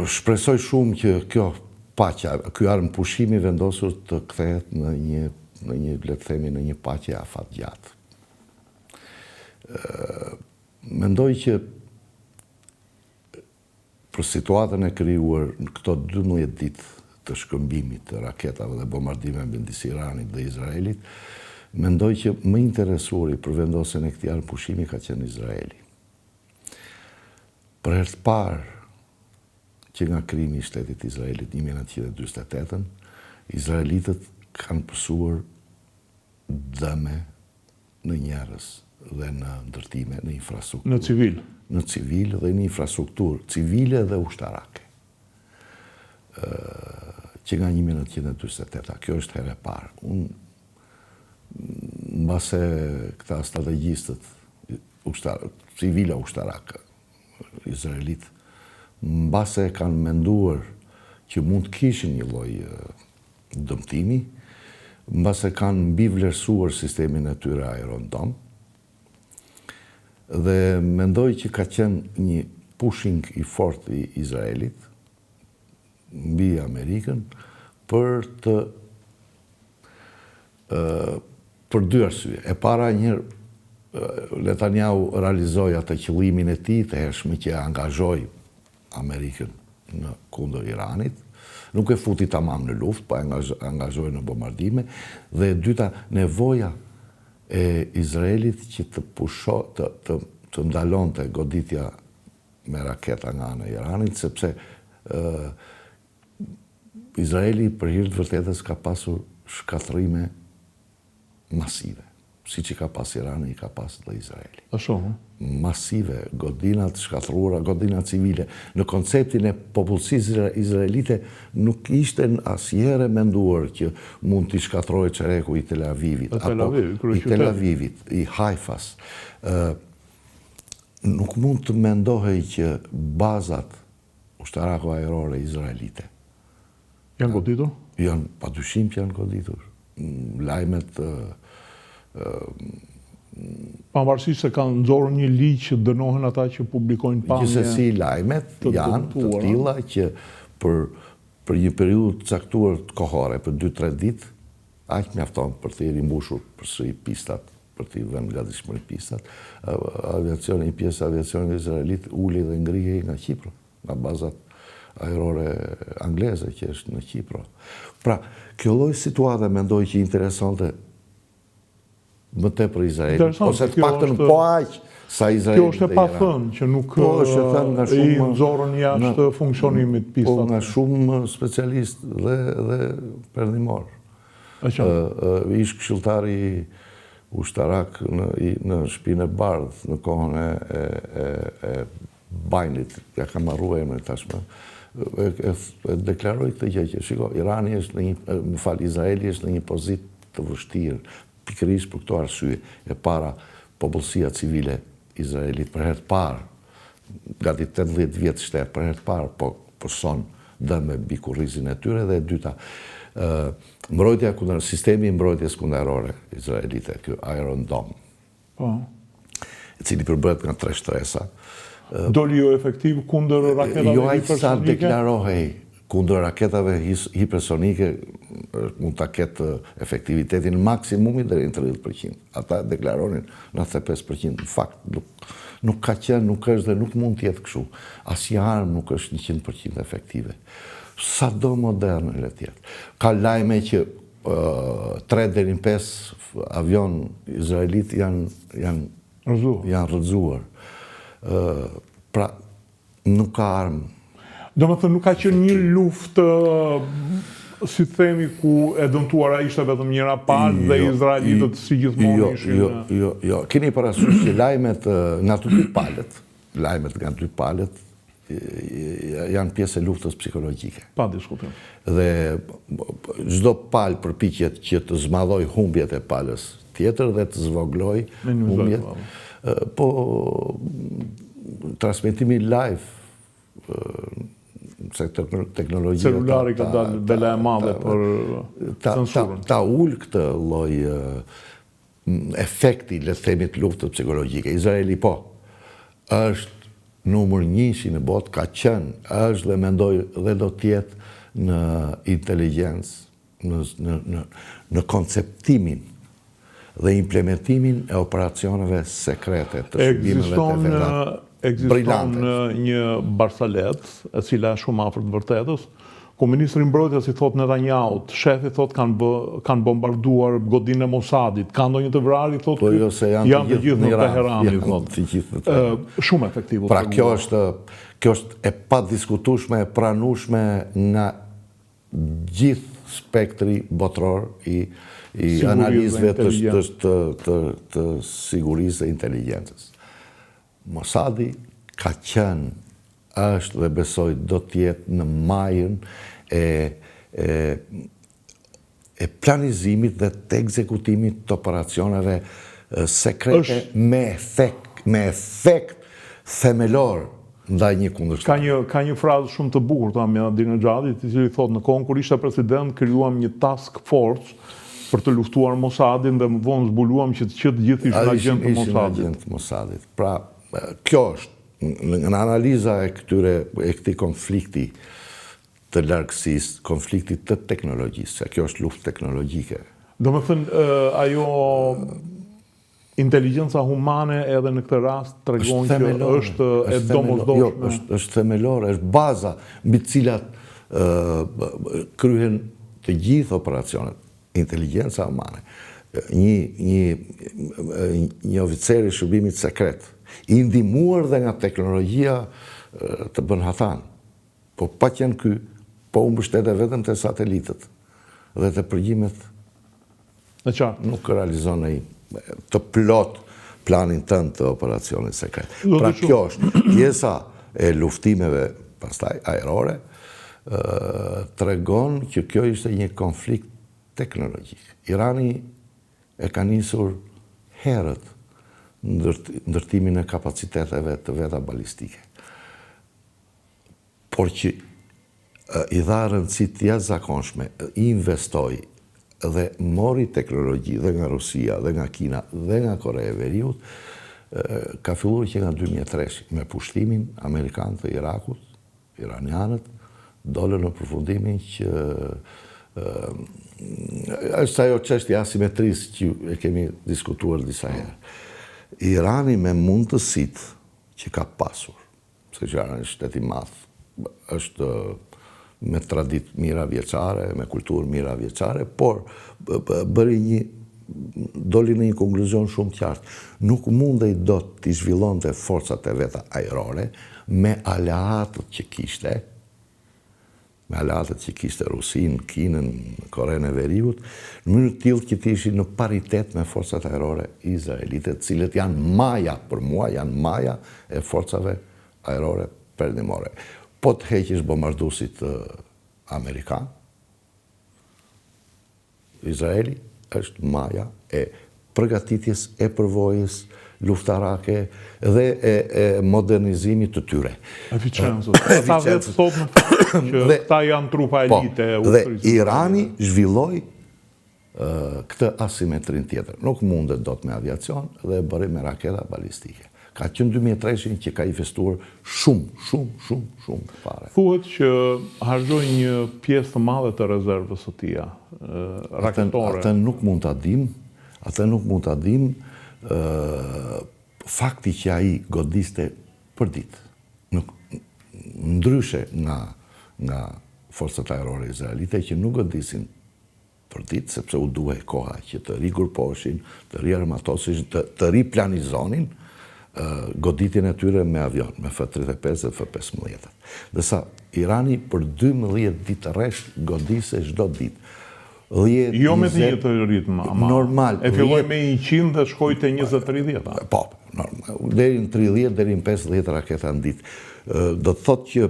shpresoj shumë që kjo paqja, ky armë pushimi vendosur të kthehet në një le të themi në një paqe afatgjatë. Mendoj që për situatën e krijuar në këto 12 ditë të shkëmbimit të raketave dhe bombardimeve midis Iranit dhe Izraelit, mendoj që më interesuari për vendosjen e këtij armë pushimi ka qenë Izraeli. Për herë të parë që nga krijimi i shtetit Izraelit 1948, izraelitët kanë pësuar dëme në njerëz dhe në ndërtime, në infrastrukturë. Në civil? Në civil dhe në infrastrukturë, civile dhe ushtarake. Që nga 1948, kjo është herë e parë. Mbase këta strategjistët, civile ushtarakë, izraelit, mbase kanë menduar që mund të kishin një lloj dëmtimi, mbase kanë mbivlerësuar sistemin e tyre Iron Dome, dhe mendoj që ka qenë një pushing i fortë i Izraelit mbi Amerikën për dy arsye. E para, Netanyahu realizoi atë qëllimin e tij të hershëm që angazhoi Amerikën në kundër Iranit. Nuk e futi tamam në luftë, po angazhoi në bombardime. Dhe e dyta, nevoja e Izraelit që të ndalonte goditja me raketa nga ana e Iranit, sepse Izraeli për hir të vërtetës ka pasur shkatërrime masive. Siç i ka pas Irani, i ka pas dhe Izraeli. Masive, godinat shkatërruara, godina civile. Në konceptin e popullsisë izraelite nuk ishte asnjëherë menduar që mund t'i shkatërrojë çereku i Tel Avivit, i Tel Avivit, i Haifas. Nuk mund të mendohej që bazat ushtarako-ajrore izraelite janë goditur? Padyshim që janë goditur. Lajmet pavarësisht se kanë nxorur një ligj që dënohen ata që publikojnë pamje. Gjithsesi lajmet janë të tilla që për një periudhë të caktuar të kohore, për 2-3 ditë, aq mjafton për të rimbushur përsëri pistat, për të vënë nga dishmëri pistat. Një pjesë e aviacionit izraelit uli dhe ngrihej nga Kipro, nga bazat ajrore angleze që është në Kipro. Pra, kjo lloj situate mendoj që interesante më tepër Izraelit, ose të paktën po aq sa Izraeli. Kjo është e pathënë që nuk i nxorën jashtë funksionimit pistat. Po nga shumë specialist dhe perëndimor. Ish këshilltari ushtarak në shtëpinë e Bardh në kohën e Bajnit, ja kam harruar emrin tashmë. E deklaroi këtë gjë që shiko, Irani është Izraeli është në një pozitë të vështirë, pikërisht për këto arsye. E para, popullsia civile Izraelit për herë të parë, gati 18 vjet shtet, për herë të parë po përson dëm me bikurrizin e tyre, dhe e dyta, sistemi i mbrojtjes kundërore izraelite, ky Iron Dome, i cili përbëhet nga 3 shtresa. Doli jo efektiv kundër raketave hipersonike? Jo aq sa deklarohej kundër raketave hipersonike, mund ta ketë efektivitetin maksimumi deri në 30%. Ata deklaronin 95%. Në fakt nuk ka qenë, nuk është dhe nuk mund të jetë kështu. Asnjë armë nuk është 100% efektive. Sado moderne le të jetë. Ka lajme që 3 deri në 5 avion izraelit janë rrëzuar. Pra, nuk ka armë. Do me thënë, nuk ka qenë një luftë, si të themi, ku e dëmtuara ishte vetëm njëra palë dhe izraelitët si gjithmonë ishin. Jo. Keni parasysh që lajmet nga të dy palët janë pjesë e luftës psikologjike. Pa diskutim. Dhe çdo palë përpiqet që të zmadhoj humbjet e palës tjetër dhe të zvogloj humbjet. Po transmetimi live, se teknologjia celulari ka dalë bela e madhe për censurën. Ta ul këtë lloj efekti, le të themi, të luftës psikologjike. Izraeli është numër 1 në botë, ka qenë, është dhe mendoj dhe do tjetë në inteligjencë, në konceptimin dhe implementimin e operacioneve sekrete të shërbimeve të vetat. Ekziston një barsalet, e cila është shumë afër të vërtetës, ku ministri i mbrojtjes i thot Netanyahu, shefi thot kanë bombarduar godinë e Mossadit, ka ndonjë të vrarë, thot janë të gjithë në Teheran, i thot. Shumë efektiv. Pra kjo është e padiskutueshme, e pranueshme nga gjithë spektri botror i analizëve të sigurisë dhe inteligjencës. Mossadi ka qenë, është dhe besoj do tjetë në majën e planizimit dhe të ekzekutimit të operacioneve sekrete me efekt themelor ndaj një kundërshtar. Ka një frazë shumë të bukur të Ahmadinejadit, i cili thotë, në kohën kur ishte president, krijuam një task force për të luftuar Mossadin dhe më vonë zbuluam që të gjithë ishin agent të Mossadit. Pra, kjo është në analiza e këtij konflikti të largësisë, konflikti të teknologjisë, se kjo është luftë teknologjike. Do me thënë, ajo inteligjenca humane edhe në këtë rast tregon që është e domosdoshme. Jo, është themelore, është baza mbi të cilat kryhen të gjithë operacionet. Inteligjenca humane. Një oficer i shërbimit sekret, i ndihmuar dhe nga teknologjia të bën hatan. Po pa qenë ky, po u mbështete vetëm te satelitët dhe te përgjimet nuk realizon të plot planin tënd të operacionit sekret. Pra kjo është pjesa e luftimeve pastaj ajrore, tregon që kjo ishte një konflikt teknologjik. Irani e ka nisur herët ndërtimin e kapaciteteve të veta balistike. Por që i dha rëndësi të jashtëzakonshme, i investoi dhe mori teknologji dhe nga Rusia, dhe nga Kina, dhe nga Korea e Veriut, ka filluar që nga 2003 me pushtimin amerikan të Irakut, iranianët, dolën në përfundimin që është ajo çështja e asimetrisë që e kemi diskutuar disa herë. Irani me mundësitë që ka pasur, se që Irani është shtet i madh, është me traditë mira vjeçare, me kulturë mira vjeçare, por doli në një konkluzion shumë qartë. Nuk mundej dot t'i zhvillonte forcat e veta ajrore me aleatët që kishte, Rusin, Kinën, Korenë e Veriut, në mënyrë të tillë që të ishin në paritet me forcat ajrore izraelite, të cilët janë maja, për mua janë maja e forcave ajrore perëndimore. Po të heqish bombarduesit amerikan, Izraeli është maja e përgatitjes e përvojës luftarake dhe e modernizimit të tyre. Eficiencës. Ata vetë thotë në fakt që këta janë trupa elite. Dhe Irani zhvilloi këtë asimetrin tjetër. Nuk mundet dot me aviacion dhe bëri me raketa balistike. Ka qenë 2003 që ka investuar shumë fare. Thuhet që harxhoi një pjesë të madhe të rezervës së tij, raketore. Atë nuk mund ta dim, fakti që ai godiste për ditë, ndryshe nga forcat ajrore izraelite që nuk godisin për ditë, sepse u duhej koha që të rigrupoheshin, të riarmatoseshin, të riplanizonin goditjen e tyre me avion, me F-35 dhe F-15. Dërsa Irani për 12 ditë rresht godise çdo ditë. Jo me të njëjtë ritëm, normal. E filloi me 100 dhe shkoi te 20-30. Po, normal. Deri në 30, deri në 50 raketa në ditë. Do të thotë që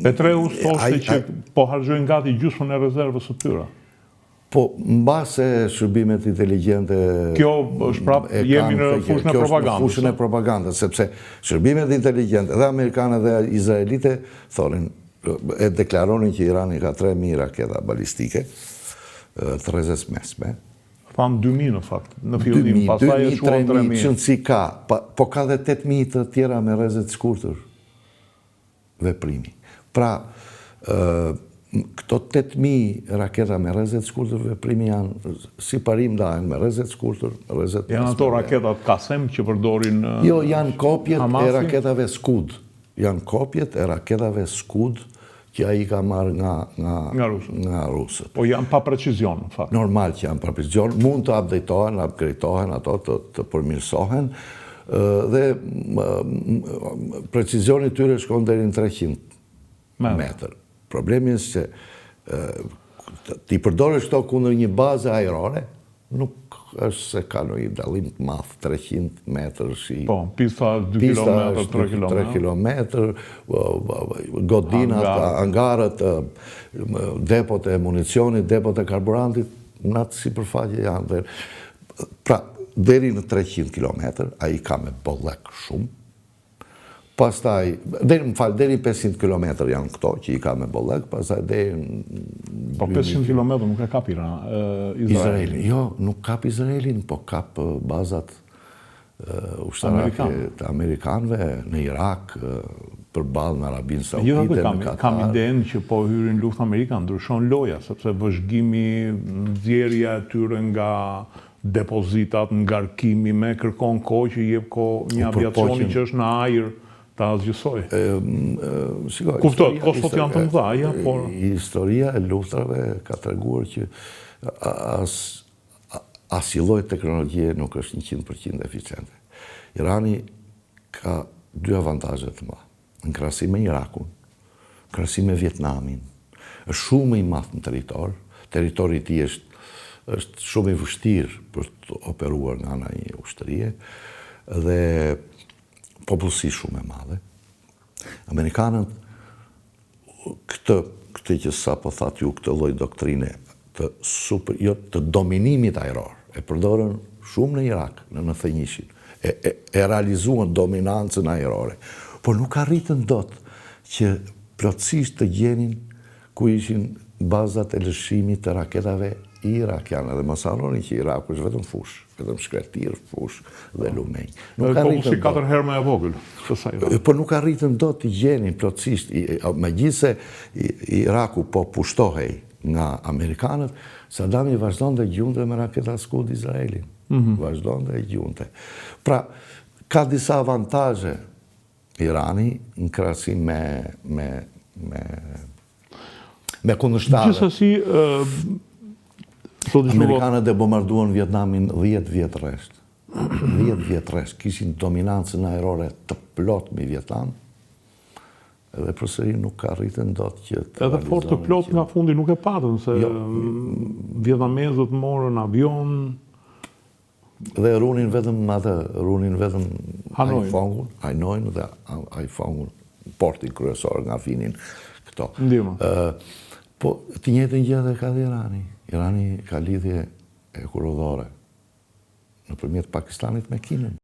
Petreus thoshte që po harxhojnë gati gjysmën e rezervës së tyre. Po, mbase shërbimet inteligjente... Kjo është prapë, jemi në fushën e propagandës. Në fushën e propagandës, sepse shërbimet inteligjente dhe amerikane dhe izraelite thonin, e deklaronin që Irani ka 3.000 raketa balistike, të rrezës mesme. Thanë 2.000 në fakt, në fillim, pastaj e shuan 3.000. Që si ka, po ka dhe 8.000 të tjera me rrezet shkurtër veprimi. Pra, këto 8.000 raketa me rrezet shkurtër veprimi janë, si parim dahen, me rrezet shkurtër, rrezet... Janë ato raketat Kasem që përdorin Jo, janë kopjet e raketave Scud. Janë kopjet e raketave Scud që ai ka marrë nga rusët. Po janë pa precizion, në fakt. Normal që janë pa precizion, mund të updatetohen, upgradetohen, ato të përmirësohen, dhe precizioni tyre shkon deri në 300 metër. Problemi është që ti përdorësh këto kundër një baze ajrore, nuk është se ka në i dalim të math 300 metrë shi... Po, pista 2 kilometër, 3 kilometër, godinat, angarët, depot e municionit, depot e karburantit, në atë sipërfaqe janë. Pra, deri në 300 kilometër, a i ka me bollek shumë. Pastaj, deri 500 kilometër janë këto që i ka me bollek, pastaj deri... Po 500 kilometër nuk e kap Izraelin? Jo, nuk kap Izraelin, po kap bazat ushtarake të Amerikanëve në Irak, përballë në Arabinë Saudite, në Katar. Kam idenë që po hyrin luftë Amerikanë, ndryshon loja, sepse vëzhgimi, nxjerrja e tyre nga depozitat, ngarkimi me kërkon kohë që jep kohë një aviacioni që është në ajër ta zgjësoj. Kuptot, kostot janë të mëdha, por... Historia e luftrave ka treguar që asnjë lloj teknologjie nuk është 100% eficiente. Irani ka dy avantazhe të mëdha. Në krahasim me Irakun, në krahasim me Vietnamin, është shumë i madh në territor. Territori i tij është shumë i vështirë për të operuar nga ana e ushtërie dhe popullsi shumë e madhe. Amerikanët, këtë që sa po thatë ju, këtë lloj doktrine të dominimit ajror, e përdorën shumë në Irak, në 91-shin, e realizuan dominancën ajrore, por nuk arritën dot që plotësisht të gjenin ku ishin bazat e lëshimit të raketave irakiane, dhe mos harroni që Iraku është vetëm fush, vetëm shkretir, fush dhe lumenj. Si 4 herë më e vogël. Por nuk arritën dot të gjenin plotësisht, megjithse Iraku po pushtohej nga amerikanët, Saddami vazhdonte gjunte me raketa Scud Izraelin. Vazhdonte gjunte. Pra, ka disa avantazhe Irani në krahasim me kundërshtarë. Gjithsesi, Amerikanët e bombarduan Vietnamin 10 vjet rresht. 10 vjet rresht. Kishin dominancën ajrore të plot me Vietnam, edhe përsëri nuk arritën dot që të... Edhe fort të plot nga fundi nuk e patën, se vietnamezët morën avion... Dhe runin vetëm Haifongun, Hanoin dhe Haifongun, portin kryesor nga finin këto. Po, të njëjtën gjë edhe ka dhe Irani. Irani ka lidhje ekurodhore nëpërmjet Pakistanit me Kinën.